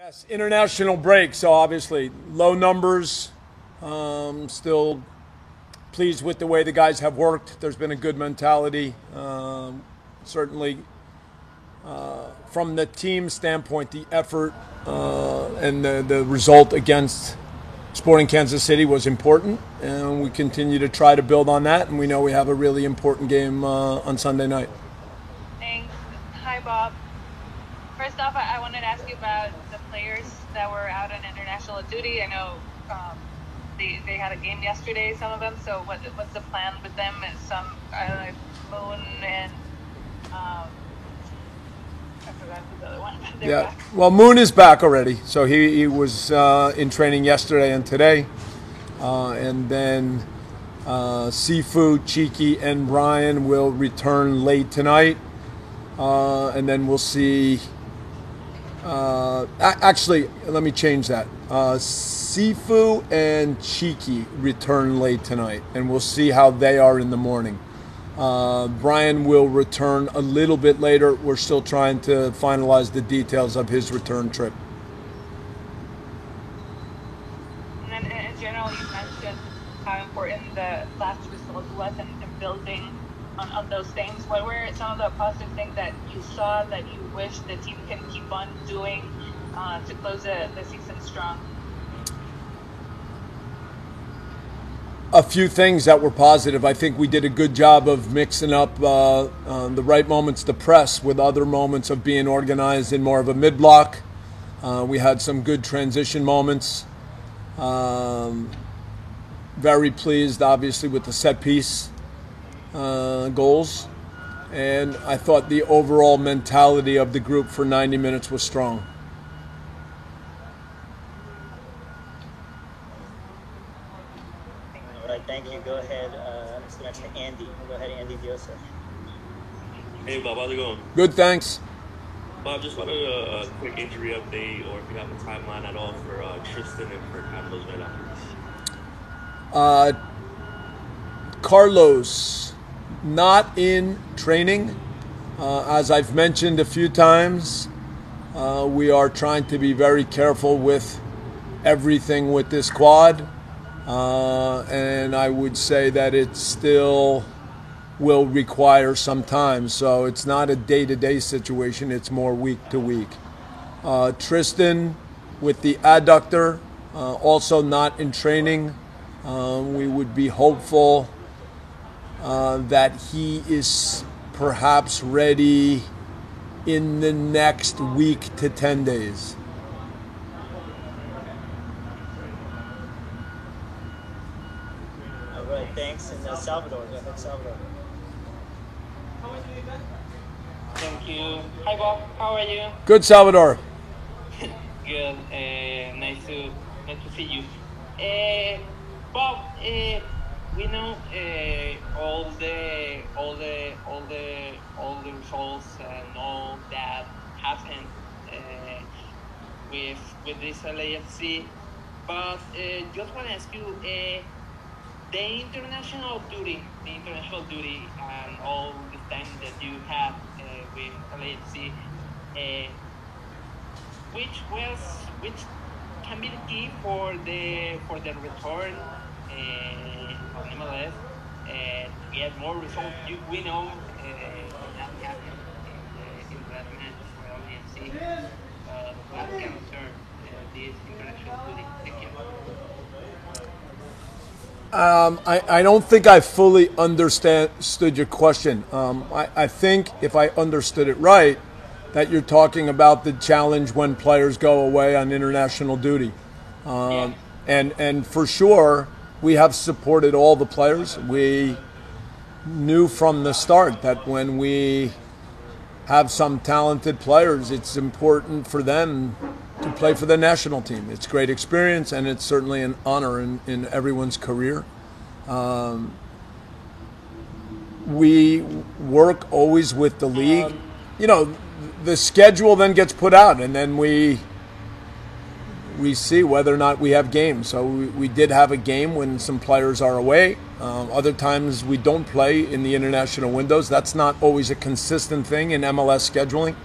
Yes, international break, so obviously low numbers. Still pleased with the way the guys have worked. There's been a good mentality. Certainly, from the team standpoint, the effort and the result against Sporting Kansas City was important, and we continue to try to build on that. And we know we have a really important game on Sunday night. Thanks. Hi, Bob. First off, I wanted to ask you about the players that were out on international duty. I know they had a game yesterday, some of them. So what's the plan with them? Some, Moon and I forgot who the other one. Yeah, back. Well, Moon is back already. So he was in training yesterday and today. And then Sifu, Cheeky, and Brian will return late tonight. And then we'll see. Actually, let me change that. Sifu and Cheeky return late tonight, and we'll see how they are in the morning. Brian will return a little bit later. We're still trying to finalize the details of his return trip. And then in general, you mentioned how important the last result was in building on those things. What were some of the positive things that you saw that you wish the team can keep on doing to close the season strong? A few things that were positive. I think we did a good job of mixing up the right moments to press with other moments of being organized in more of a mid-block. We had some good transition moments. Very pleased, obviously, with the set piece goals. And I thought the overall mentality of the group for 90 minutes was strong. All right, thank you. Go ahead. Let's go next to Andy. Go ahead, Andy Diosa. Hey, Bob. How's it going? Good, thanks. Bob, just wanted a quick injury update, or if you have a timeline at all for Tristan and for Carlos Vela. Carlos, not in training. As I've mentioned a few times, we are trying to be very careful with everything with this quad. And I would say that it still will require some time. So it's not a day-to-day situation. It's more week-to-week. Tristan with the adductor, also not in training. We would be hopeful that he is perhaps ready in the next week to 10 days. All right, thanks. And Salvador, go ahead, Salvador. Thank you. Hi, Bob. How are you? Good, Salvador. Good. Nice to see you. Bob, we know all the results and all that happened with this LAFC, but just want to ask you, the international duty and all the time that you have with LAFC, which can be the key for the return on MLS to get more results. We know that happened in that match for LAFC. What can serve this international duty? Thank you. I don't think I fully understood your question. I think if I understood it right, that you're talking about the challenge when players go away on international duty. Yeah. And for sure, we have supported all the players. We knew from the start that when we have some talented players, it's important for them to play for the national team. It's great experience, and it's certainly an honor in everyone's career. We work always with the league. The schedule then gets put out, and then we see whether or not we have games. So we did have a game when some players are away. Other times we don't play in the international windows. That's not always a consistent thing in MLS scheduling.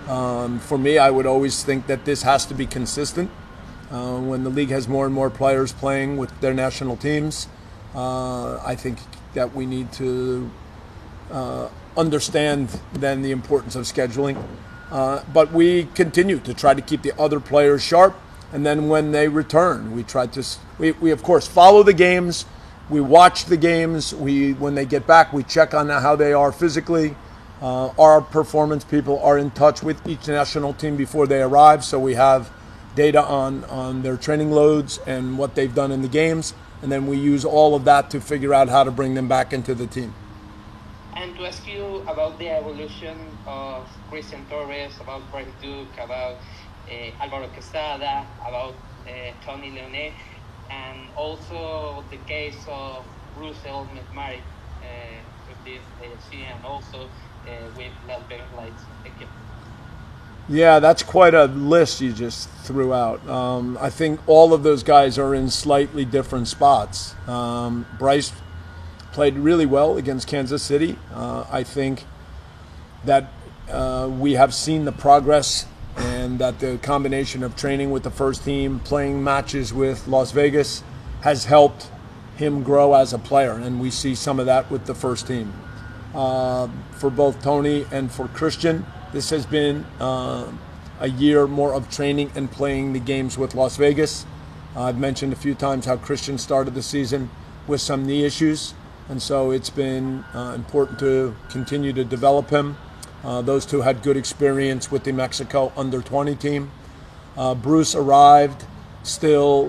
For me, I would always think that this has to be consistent. When the league has more and more players playing with their national teams, I think that we need to understand then the importance of scheduling. But we continue to try to keep the other players sharp, and then when they return, we of course follow the games, we watch the games, when they get back, we check on how they are physically. Our performance people are in touch with each national team before they arrive, so we have data on their training loads and what they've done in the games, and then we use all of that to figure out how to bring them back into the team. And to ask you about the evolution of Christian Torres, about Bryce Duke, about Alvaro Quesada, about Tony Leone, and also the case of Russell McMurray with this AFC, and also with Las Vegas Lights. Thank you. Yeah, that's quite a list you just threw out. I think all of those guys are in slightly different spots. Bryce played really well against Kansas City. I think that we have seen the progress, and that the combination of training with the first team, playing matches with Las Vegas, has helped him grow as a player, and we see some of that with the first team. For both Tony and for Christian, this has been a year more of training and playing the games with Las Vegas. I've mentioned a few times how Christian started the season with some knee issues, and so it's been important to continue to develop him. Those two had good experience with the Mexico under-20 team. Bruce arrived still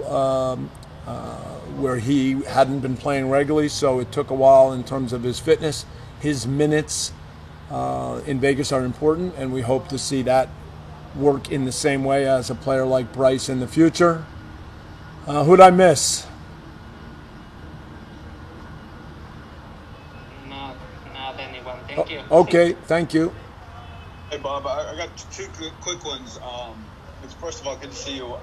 where he hadn't been playing regularly, so it took a while in terms of his fitness. His minutes in Vegas are important, and we hope to see that work in the same way as a player like Bryce in the future. Who'd I miss? Not anyone. Thank you. Okay, thank you. Hey Bob, I got two quick ones. It's first of all good to see you.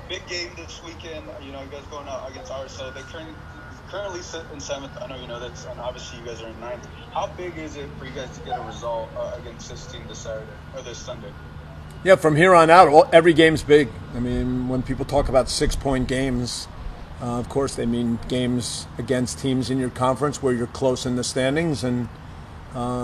Big game this weekend. You know, you guys going out against RSL. They currently sit in 7th. I know you know that, and obviously you guys are in 9th. How big is it for you guys to get a result against this team this Saturday or this Sunday? Yeah, from here on out, every game's big. I mean, when people talk about 6-point games, of course they mean games against teams in your conference where you're close in the standings, and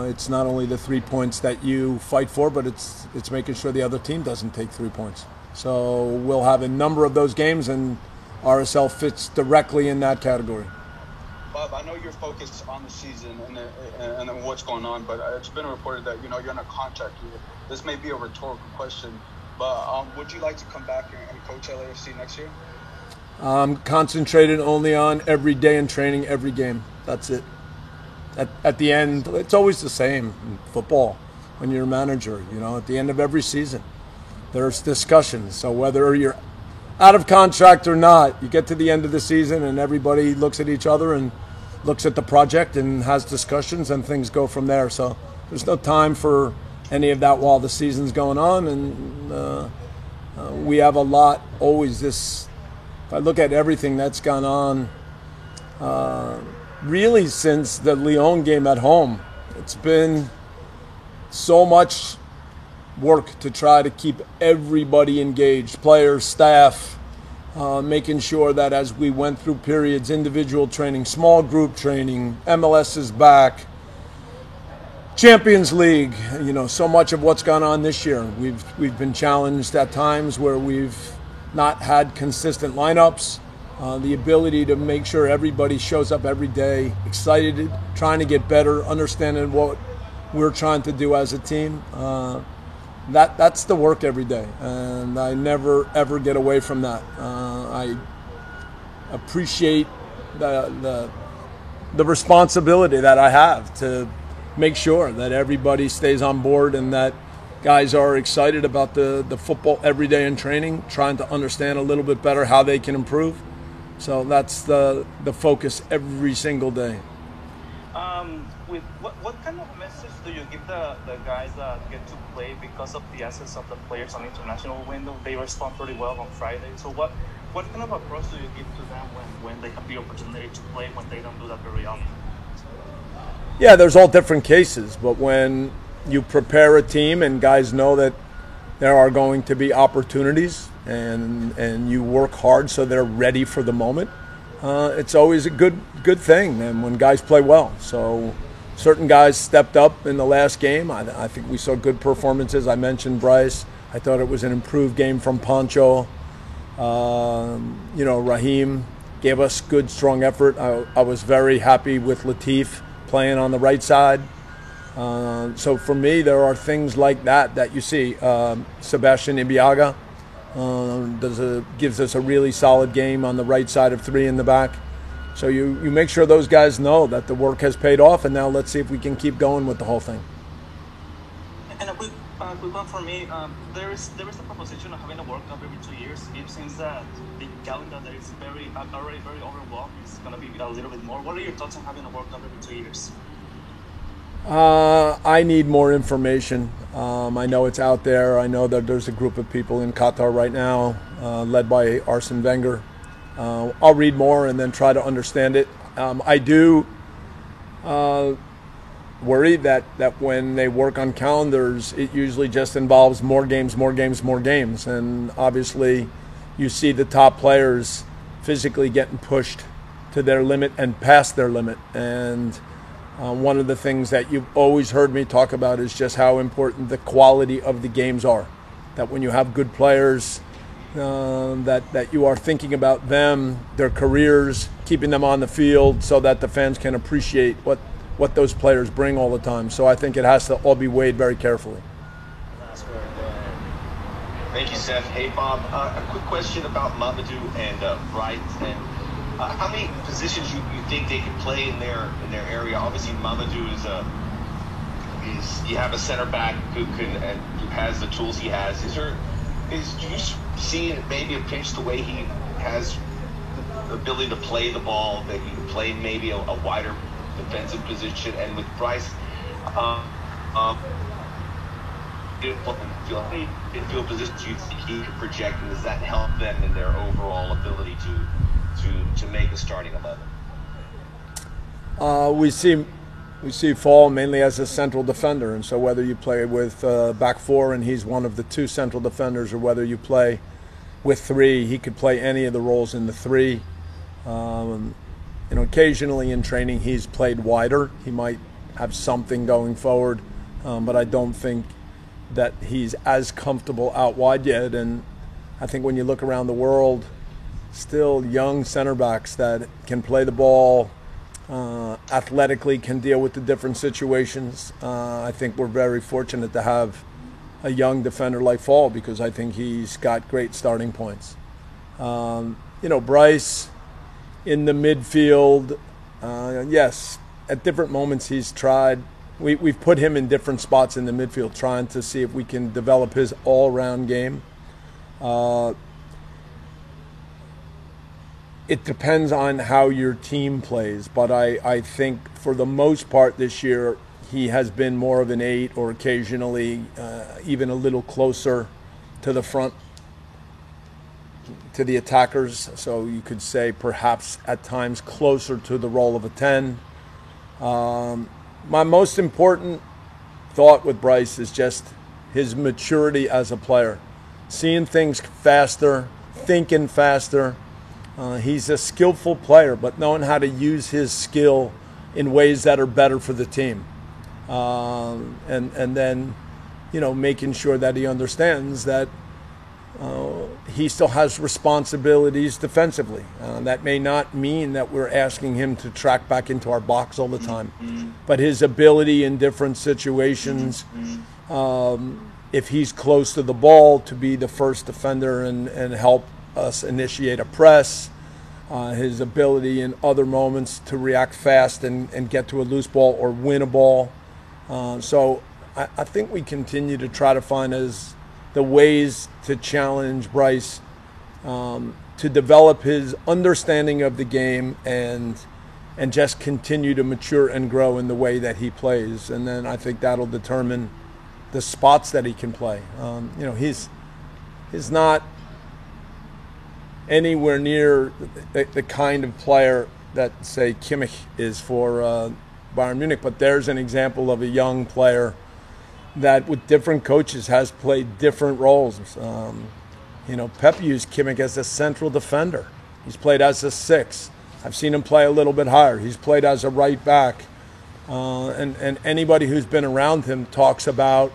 it's not only the 3 points that you fight for, but it's making sure the other team doesn't take 3 points. So we'll have a number of those games, and RSL fits directly in that category. Bob, I know you're focused on the season and what's going on, but it's been reported that you're in a contract year. This may be a rhetorical question, but would you like to come back and coach LAFC next year? I'm concentrated only on every day in training, every game. That's it. At the end, it's always the same in football when you're a manager. At the end of every season, there's discussions. So whether you're out of contract or not, you get to the end of the season and everybody looks at each other and looks at the project and has discussions, and things go from there. So there's no time for any of that while the season's going on, and we have a lot always this. If I look at everything that's gone on, really since the Lyon game at home, it's been so much work to try to keep everybody engaged, players, staff, making sure that as we went through periods, individual training, small group training, MLS is back, Champions League, so much of what's gone on this year. We've been challenged at times where we've not had consistent lineups. The ability to make sure everybody shows up every day, excited, trying to get better, understanding what we're trying to do as a team. That's the work every day, and I never ever get away from that. I appreciate the responsibility that I have to make sure that everybody stays on board and that guys are excited about the football every day in training, trying to understand a little bit better how they can improve. So that's the focus every single day. With what kind of message do you give the guys that get to play because of the essence of the players on international window? They respond pretty well on Friday. So what kind of approach do you give to them when they have the opportunity to play when they don't do that very often? Yeah, there's all different cases, but when you prepare a team and guys know that there are going to be opportunities, and you work hard so they're ready for the moment. It's always a good thing, and when guys play well. So certain guys stepped up in the last game. I think we saw good performances. I mentioned Bryce. I thought it was an improved game from Pancho. Raheem gave us good, strong effort. I was very happy with Latif playing on the right side. So for me, there are things like that you see. Sebastian Ibiaga gives us a really solid game on the right side of three in the back. So you make sure those guys know that the work has paid off, and now let's see if we can keep going with the whole thing. And a quick one for me. There is a proposition of having a World Cup every 2 years. It seems that the calendar that is already very overwhelmed is going to be a little bit more. What are your thoughts on having a World Cup every 2 years? I need more information. I know it's out there. I know that there's a group of people in Qatar right now, led by Arsene Wenger. I'll read more and then try to understand it. I do worry that when they work on calendars, it usually just involves more games. And obviously, you see the top players physically getting pushed to their limit and past their limit. And one of the things that you've always heard me talk about is just how important the quality of the games are. That when you have good players, that you are thinking about them, their careers, keeping them on the field so that the fans can appreciate what those players bring all the time. So I think it has to all be weighed very carefully. Thank you, Seth. Hey, Bob, a quick question about Mamadou and Bright. And how many positions you think they could play in their area? Obviously, Mamadou is you have a center back who has the tools he has. Do you see maybe a pinch the way he has the ability to play the ball, that he can play maybe a wider defensive position? And with Bryce, midfield positions you think he could project, and does that help them in their overall ability to make a starting 11? We see Fall mainly as a central defender, and so whether you play with back four and he's one of the two central defenders, or whether you play with three, he could play any of the roles in the three. Occasionally in training he's played wider. He might have something going forward, but I don't think that he's as comfortable out wide yet. And I think when you look around the world, still young center backs that can play the ball, athletically can deal with the different situations. I think we're very fortunate to have a young defender like Fall, because I think he's got great starting points. Bryce in the midfield, yes, at different moments he's tried. We've put him in different spots in the midfield, trying to see if we can develop his all-round game. It depends on how your team plays, but I think for the most part this year he has been more of an 8, or occasionally even a little closer to the front, to the attackers. So you could say perhaps at times closer to the role of a 10. My most important thought with Bryce is just his maturity as a player, seeing things faster, thinking faster. He's a skillful player, but knowing how to use his skill in ways that are better for the team. And then, making sure that he understands that he still has responsibilities defensively. That may not mean that we're asking him to track back into our box all the time, but his ability in different situations, if he's close to the ball, to be the first defender and help us initiate a press, his ability in other moments to react fast and get to a loose ball or win a ball. So I think we continue to try to find the ways to challenge Bryce, to develop his understanding of the game and just continue to mature and grow in the way that he plays. And then I think that'll determine the spots that he can play. He's not anywhere near the kind of player that, say, Kimmich is for Bayern Munich, but there's an example of a young player that with different coaches has played different roles. Pep used Kimmich as a central defender. He's played as a 6. I've seen him play a little bit higher. He's played as a right back. And anybody who's been around him talks about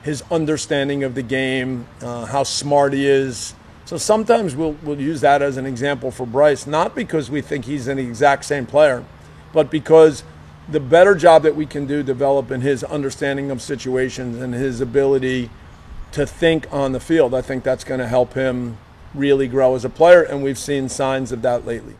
his understanding of the game, how smart he is. So sometimes we'll use that as an example for Bryce, not because we think he's an exact same player, but because the better job that we can do developing his understanding of situations and his ability to think on the field, I think that's going to help him really grow as a player, and we've seen signs of that lately.